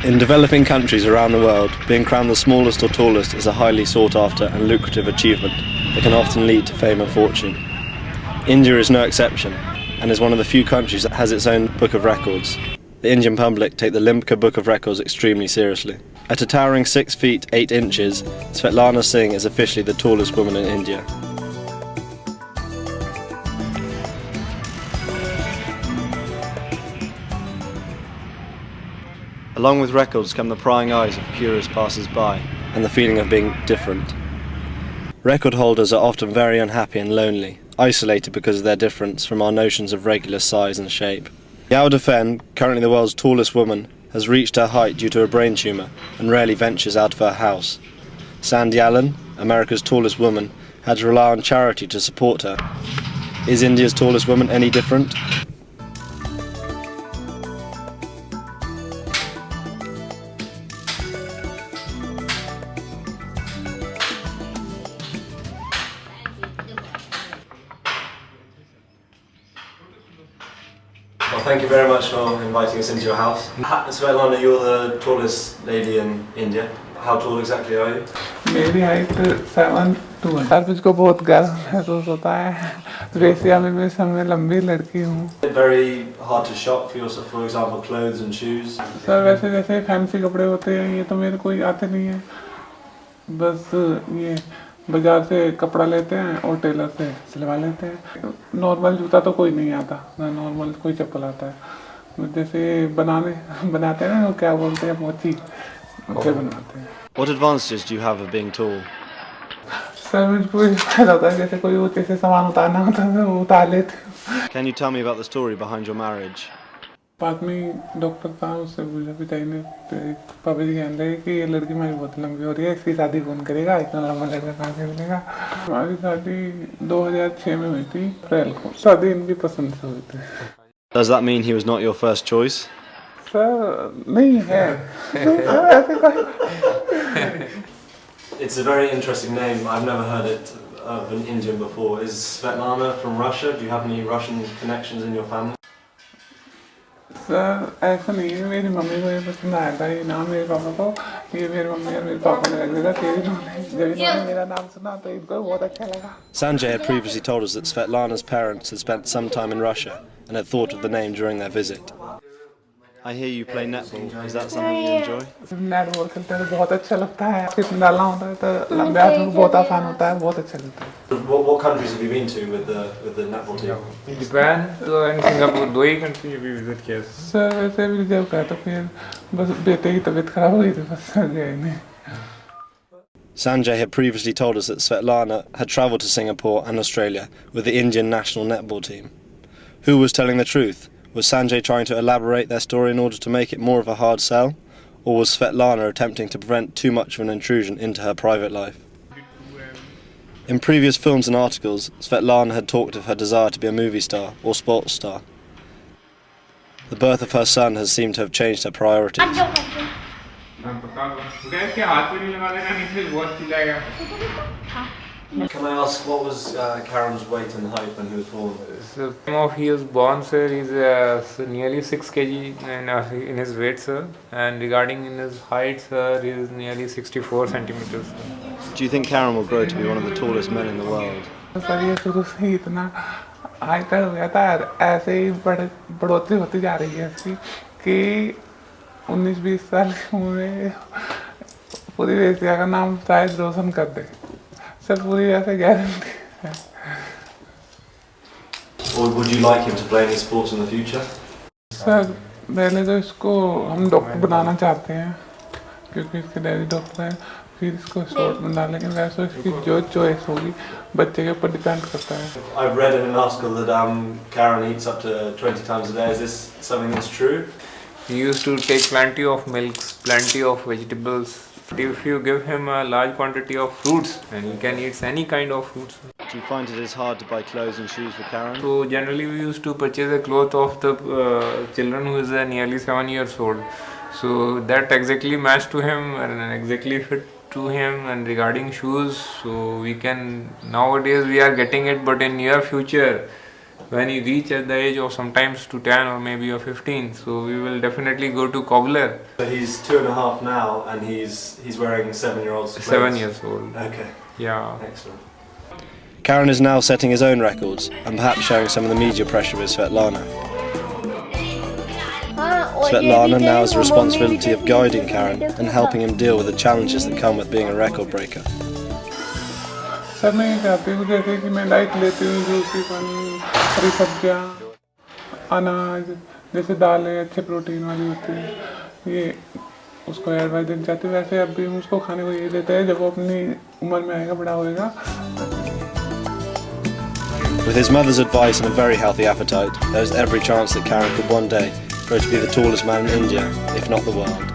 In developing countries around the world, being crowned the smallest or tallest is a highly sought after and lucrative achievement that can often lead to fame and fortune. India is no exception, and is one of the few countries that has its own book of records. The Indian public take the Limca book of records extremely seriously. At a towering 6 feet 8 inches, Svetlana Singh is officially the tallest woman in India. Along with records come the prying eyes of curious passers-by and the feeling of being different. Record holders are often very unhappy and lonely, isolated because of their difference from our notions of regular size and shape. Yao De-fen, currently the world's tallest woman, has reached her height due to a brain tumour and rarely ventures out of her house. Sandy Allen, America's tallest woman, had to rely on charity to support her. Is India's tallest woman any different? Well, thank you very much for inviting us into your house. Svetlana, you're the tallest lady in India. How tall exactly are you? मेरी height 7'2" है। Sir मुझको बहुत गर्म महसूस होता है। वैसे मैं समय लंबी लड़की हूँ। Very hard to shop for yourself, for example, clothes and shoes. Sir वैसे जैसे फैंसी कपड़े होते हैं ये तो मेरे कोई आते नहीं है। बस ये बाजार से कपड़ा लेते हैं और टेलर से सिलवा लेते हैं। नॉर्मल जूता तो कोई नहीं आता, ना नॉर्मल कोई चप्पल आता है। जैसे बनाते हैं ना वो क्या बोलते हैं मोची, उससे बनाते हैं। What advantages do you have of being tall? Sir मुझको फायदा होता है जैसे कोई ऊँचे से सामान उतारना होता है वो उतार लेते हैं। Can you tell me about the story behind your marriage? बाद में डॉक्टर साहब उससे पूछा पिताजी ने पापा जी कहने लगे कि ये लड़की हमारी बहुत लंबी हो रही है, इसकी शादी कौन करेगा, इतना लंबा लड़का कहाँ से मिलेगा। हमारी शादी 2006 में हुई थी अप्रैल को। शादी इनकी पसंद से हुई थी। Does that mean he was not your first choice? Sir नहीं है। ऐसे कोई It's a very interesting name. I've never heard it of an Indian before. Is Svetlana from Russia? Do you have any Russian connections in your family? Sir ऐसा नहीं है, मेरी mummy को ये पसंद आया था ये नाम मेरे पापा को। ये मेरी मम्मी और मेरे पापा ने रख दिया था। जब इन्होंने मेरा नाम सुना तो इनको बहुत अच्छा लगा। Sanjay had previously told us that Svetlana's parents had spent some time in Russia and had thought of the name during their visit. I hear you play netball. Is that something you enjoy? Netball खेलते हैं बहुत अच्छा लगता है। कितना डालना होता है तो लंबे हाथ में बहुत आसान होता है, बहुत अच्छा लगता है। What countries have you been to with the netball team? Japan and Singapore, दो ही कंट्री भी विजिट किया। सर वैसे भी जब गया तो फिर बस बेटे की तबीयत खराब हुई थी, बस गया ही नहीं। Sanjay had previously told us that Svetlana had travelled to Singapore and Australia with the Indian national netball team. Who was telling the truth? Was Sanjay trying to elaborate their story in order to make it more of a hard sell? Or was Svetlana attempting to prevent too much of an intrusion into her private life? In previous films and articles, Svetlana had talked of her desire to be a movie star or sports star. The birth of her son has seemed to have changed her priorities. Can I ask, what was Karan's weight and height when he was born? So, he was born, sir, he's nearly 6 kg in his weight, sir. And regarding in his height, sir, he is nearly 64 centimeters. Do you think Karan will grow to be one of the tallest men in the world? Sir ये शुरू से ही इतना height हो गया था, ऐसे ही बढ़ोतरी होती जा रही है इसकी कि 19-20 साल की उम्र में पूरी एशिया का नाम शायद रोशन कर दे। सर पूरी ऐसे गारंटी है। Or would you like him to play any sports in the future? Sir पहले तो इसको हम डॉक्टर बनाना चाहते हैं क्योंकि इसके डैडी डॉक्टर हैं, फिर इसको स्पोर्ट्स में डालेंगे। वैसे इसकी जो चॉइस होगी बच्चे के ऊपर डिपेंड करता है। I've read in an article that Karan eats up to 20 times a day. Is this something that's true? He used to take plenty of milks, plenty of vegetables. If you give him a large quantity of fruits, and he can eat any kind of fruits. Do you find it is hard to buy clothes and shoes for Karan? So generally we used to purchase the clothes of the children who is nearly 7 years old. So that exactly matched to him and exactly fit to him. And regarding shoes, so we can nowadays we are getting it, but in near future when you reach at the age of sometimes to 10 or maybe of 15, so we will definitely go to cobbler. So he's 2.5 now, and he's wearing 7-year-old's clothes. 7 years old. Okay. Yeah. Excellent. Karen is now setting his own records and perhaps sharing some of the media pressure with Svetlana. Svetlana now has the responsibility of guiding Karen and helping him deal with the challenges that come with being a record breaker. Sir मैं ये चाहती हूँ जैसे कि मैं diet लेती हूँ juicy पानी हरी सब्जियाँ अनाज जैसे दालें अच्छे प्रोटीन वाली होती है ये उसको एडवाइस देना चाहती हूँ वैसे अब भी हम उसको खाने को ये देते हैं जब वो अपनी उम्र में आएगा बड़ा होएगा. With his mother's advice and a very healthy appetite, there is every chance that Karen could one day grow to be the tallest man in India, if not the world.